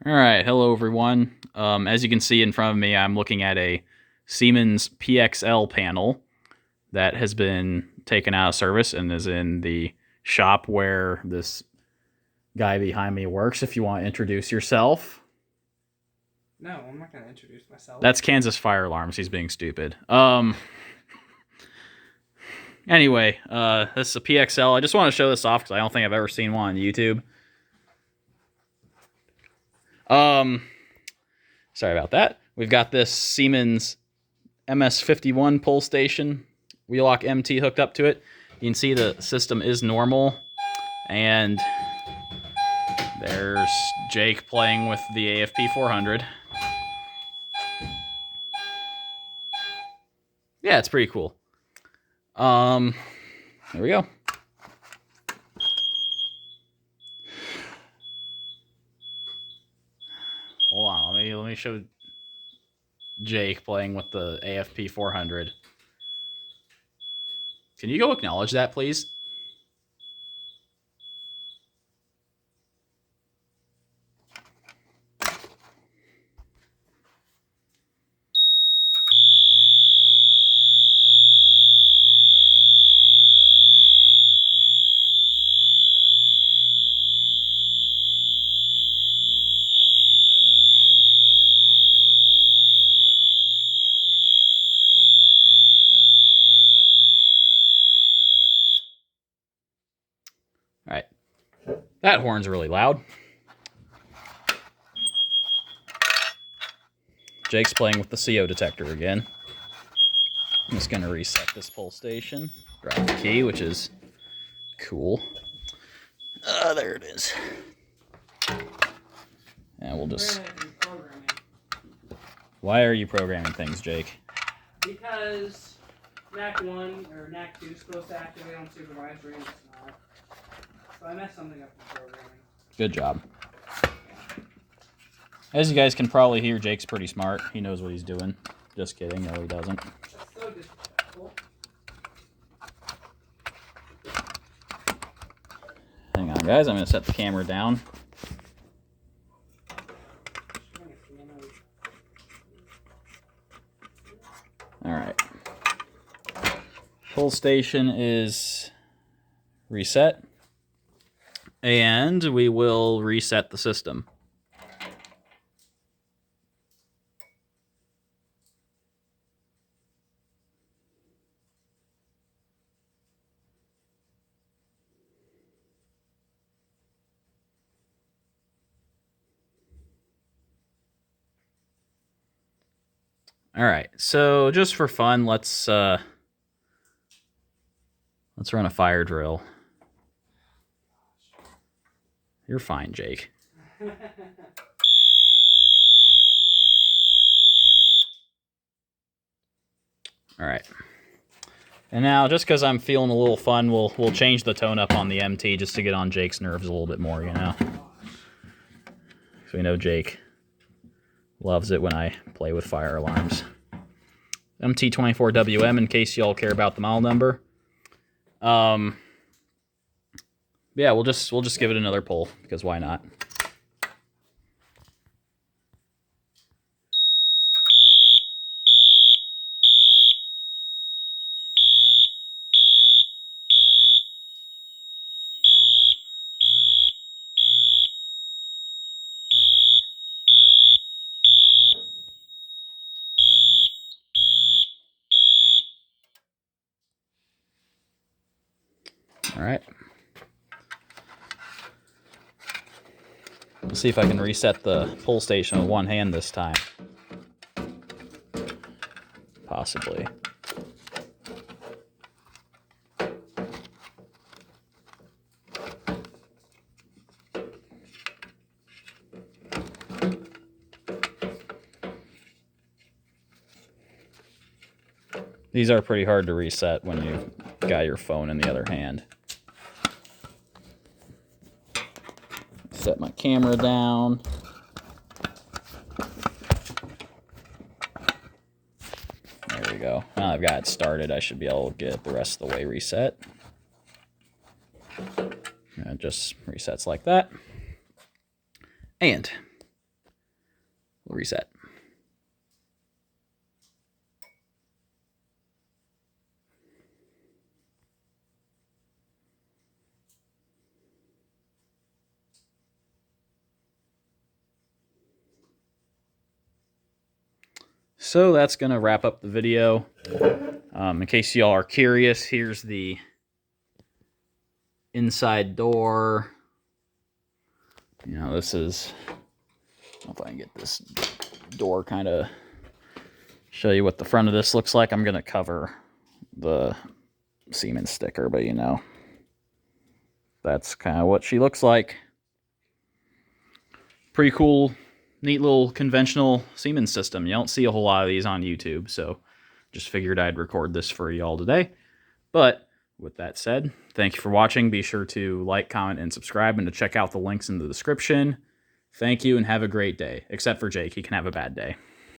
All right, hello everyone. As you can see in front of me, I'm looking at a Siemens PXL panel that has been taken out of service and is in the shop where this guy behind me works. If you want to introduce yourself. No, I'm not going to introduce myself. That's Kansas Fire Alarms. He's being stupid. Anyway, this is a PXL. I just want to show this off because I don't think I've ever seen one on YouTube. Sorry about that. We've got this Siemens MS51 pull station, wheel lock MT hooked up to it. You can see the system is normal, and there's Jake playing with the AFP 400. Yeah, it's pretty cool. There we go. Hold on, let me show Jake playing with the AFP 400. Can you go acknowledge that, please? All right. That horn's really loud. Jake's playing with the CO detector again. I'm just going to reset this pull station. Drop the key, which is cool. There it is. And we'll just... Why are you programming things, Jake? Because NAC 1 or NAC 2 is supposed to activate on supervisory and it's not. So I messed something up in programming. Good job. As you guys can probably hear, Jake's pretty smart. He knows what he's doing. Just kidding. No, he doesn't. That's so disrespectful. Hang on, guys. I'm going to set the camera down. All right. Pull station is reset. And we will reset the system. All right, so just for fun, let's run a fire drill. You're fine, Jake. All right. And now, just because I'm feeling a little fun, we'll change the tone up on the MT just to get on Jake's nerves a little bit more, you know? So we know Jake loves it when I play with fire alarms. MT24WM, in case y'all care about the model number. Yeah, we'll just give it another pull, because why not? All right. Let's see if I can reset the pull station with one hand this time. Possibly. These are pretty hard to reset when you got your phone in the other hand. Set my camera down. There we go. Now I've got it started, I should be able to get the rest of the way reset. And it just resets like that. And reset. So that's going to wrap up the video. In case y'all are curious, here's the inside door. You know, this is, I don't know if I can get this door kind of show you what the front of this looks like. I'm going to cover the Siemens sticker, but you know, that's kind of what she looks like. Pretty cool, neat little conventional Siemens system. You don't see a whole lot of these on YouTube, so just figured I'd record this for y'all today. But with that said, thank you for watching. Be sure to like, comment, and subscribe, and to check out the links in the description. Thank you, and have a great day. Except for Jake, he can have a bad day.